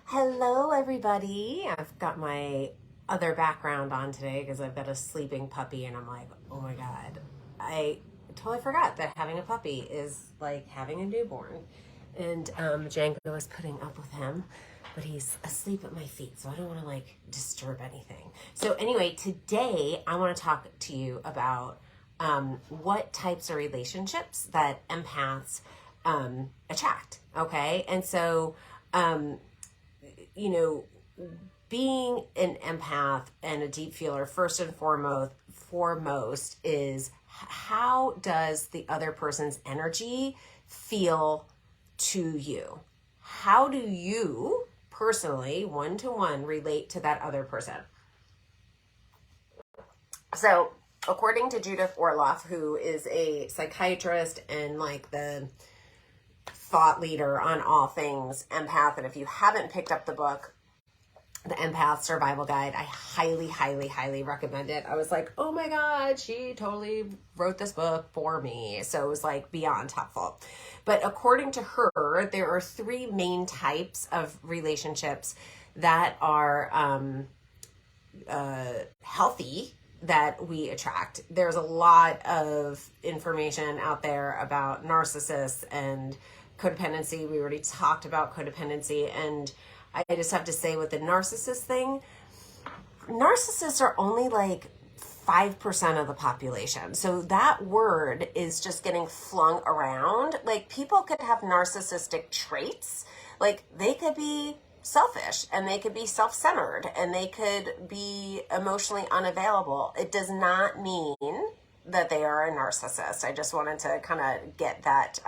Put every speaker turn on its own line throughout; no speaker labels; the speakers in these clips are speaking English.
Hello, everybody. I've got my other background on today because I've got a sleeping puppy, and I'm like, oh my God. I totally forgot that having a puppy is like having a newborn. And Django is putting up with him, but he's asleep at my feet, so I don't want to like disturb anything. So, anyway, today I want to talk to you about what types of relationships that empaths attract. Okay. And so, um, you know, being an empath and a deep feeler, first and foremost is how does the other person's energy feel to you? How do you personally, one to one, relate to that other person? So, according to Judith Orloff, who is a psychiatrist and like the thought leader on all things empath, and if you haven't picked up the book, The Empath Survival Guide, I highly, highly, highly recommend it. I was like, oh my God, she totally wrote this book for me. So it was like beyond helpful. But according to her, there are three main types of relationships that are healthy that we attract. There's a lot of information out there about narcissists and codependency. We already talked about codependency, and I just have to say with the narcissist thing, narcissists are only like 5% of the population. So that word is just getting flung around. Like, people could have narcissistic traits. Like, they could be selfish and they could be self-centered and they could be emotionally unavailable. It does not mean that they are a narcissist. I just wanted to kind of get that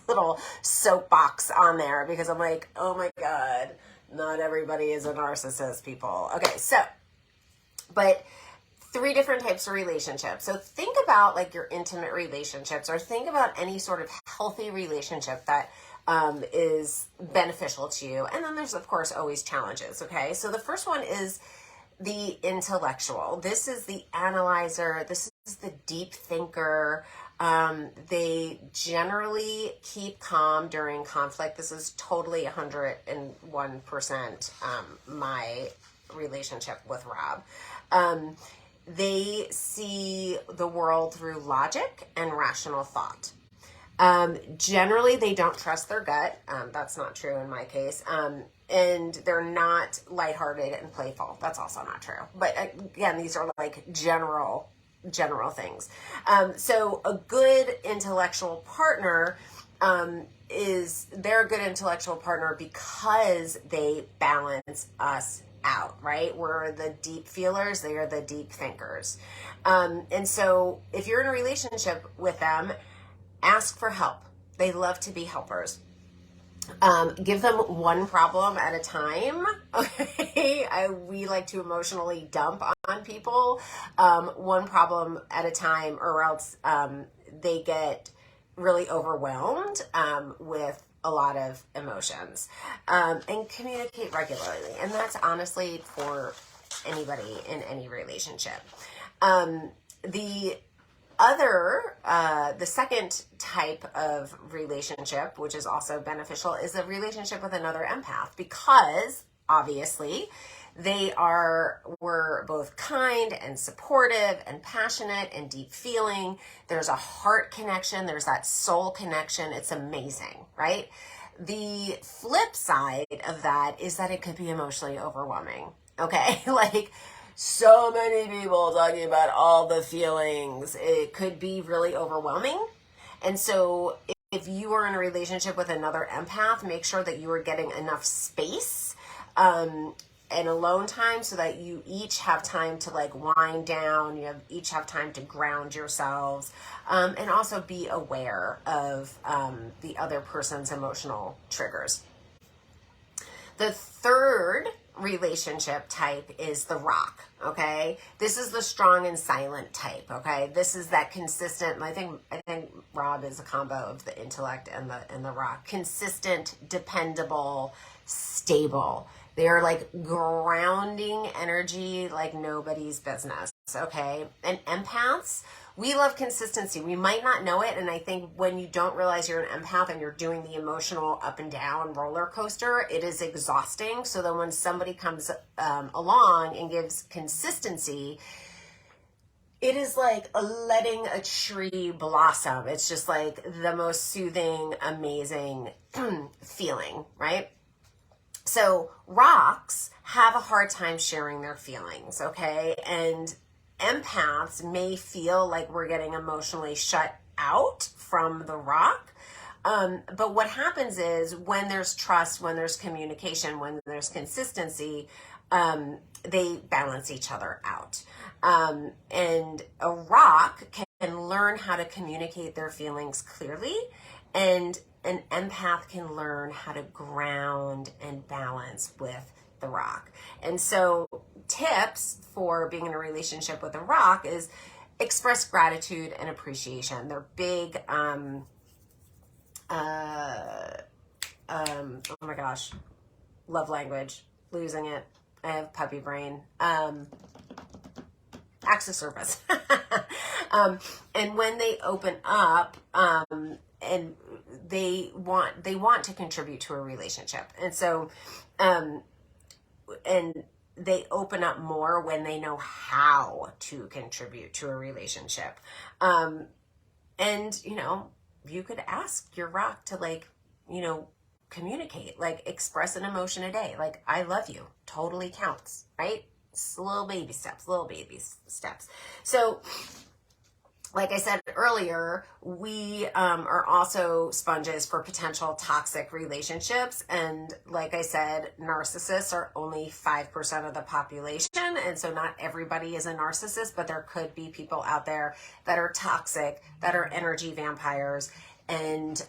little soapbox on there because I'm like, oh my God, not everybody is a narcissist, people. Okay, so, but three different types of relationships. So think about like your intimate relationships, or think about any sort of healthy relationship that is beneficial to you. And then there's, of course, always challenges. Okay, so the first one is the intellectual. This is the analyzer. This is the deep thinker. They generally keep calm during conflict. This is totally 101% my relationship with Rob. They see the world through logic and rational thought. Generally, they don't trust their gut. That's not true in my case. And they're not lighthearted and playful. That's also not true. But again, these are like general things. So a good intellectual partner they're a good intellectual partner because they balance us out, right? We're the deep feelers, they are the deep thinkers. And so if you're in a relationship with them, ask for help. They love to be helpers. Give them one problem at a time. Okay, we like to emotionally dump on people, one problem at a time, or else they get really overwhelmed with a lot of emotions. And communicate regularly, and that's honestly for anybody in any relationship. The the second type of relationship, which is also beneficial, is a relationship with another empath, because obviously were both kind and supportive and passionate and deep feeling. There's a heart connection. There's that soul connection. It's amazing, right? The flip side of that is that it could be emotionally overwhelming. Okay. Like, so many people talking about all the feelings. It could be really overwhelming. And so if you are in a relationship with another empath, make sure that you are getting enough space and alone time so that you each have time to like wind down. Each have time to ground yourselves, and also be aware of the other person's emotional triggers. The third relationship type is the rock. Okay, this is the strong and silent type. Okay, this is that consistent. I think Rob is a combo of the intellect and the rock. Consistent, dependable, stable. They are like grounding energy like nobody's business. okay? And empaths, we love consistency. We might not know it, and I think when you don't realize you're an empath and you're doing the emotional up and down roller coaster, it is exhausting. So then when somebody comes along and gives consistency, it is like letting a tree blossom. It's just like the most soothing, amazing feeling, right? So rocks have a hard time sharing their feelings, okay? And empaths may feel like we're getting emotionally shut out from the rock. But what happens is when there's trust, when there's communication, when there's consistency, they balance each other out. And a rock can learn how to communicate their feelings clearly, and an empath can learn how to ground and balance with the rock. And so tips for being in a relationship with a rock is express gratitude and appreciation. They're big, oh my gosh, love language, losing it. I have puppy brain. Acts of service. And when they open up, and they want to contribute to a relationship. And so, and they open up more when they know how to contribute to a relationship. And, you could ask your rock to communicate, express an emotion a day. Like, I love you totally counts, right? It's little baby steps. So, like I said earlier, we are also sponges for potential toxic relationships. And like I said, narcissists are only 5% of the population. And so not everybody is a narcissist, but there could be people out there that are toxic, that are energy vampires, and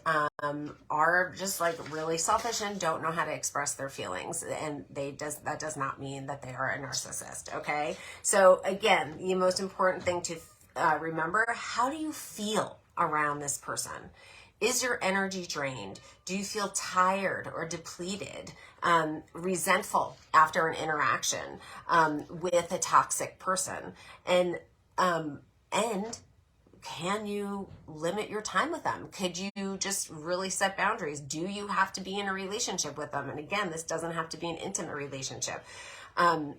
are just really selfish and don't know how to express their feelings. And that does not mean that they are a narcissist, okay? So again, the most important thing to remember, how do you feel around this person? Is your energy drained? Do you feel tired or depleted, resentful after an interaction with a toxic person? And can you limit your time with them? Could you just really set boundaries? Do you have to be in a relationship with them? And again, this doesn't have to be an intimate relationship. And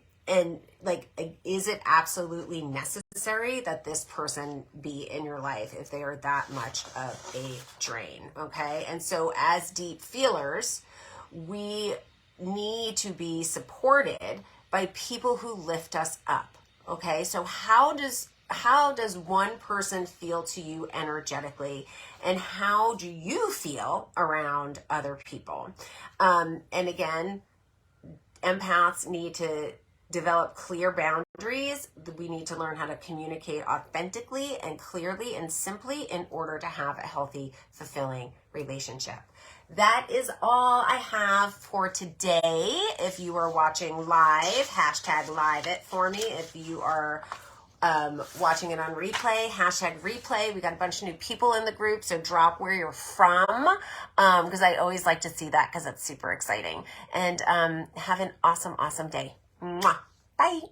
is it absolutely necessary that this person be in your life if they are that much of a drain? Okay. And so as deep feelers, we need to be supported by people who lift us up. Okay. So how does one person feel to you energetically, and how do you feel around other people? And again, empaths need to develop clear boundaries. We need to learn how to communicate authentically and clearly and simply in order to have a healthy, fulfilling relationship. That is all I have for today. If you are watching live, hashtag live it for me. If you are watching it on replay, hashtag replay. We got a bunch of new people in the group, so drop where you're from, because I always like to see that because it's super exciting. And have an awesome day. Mwah. Bye.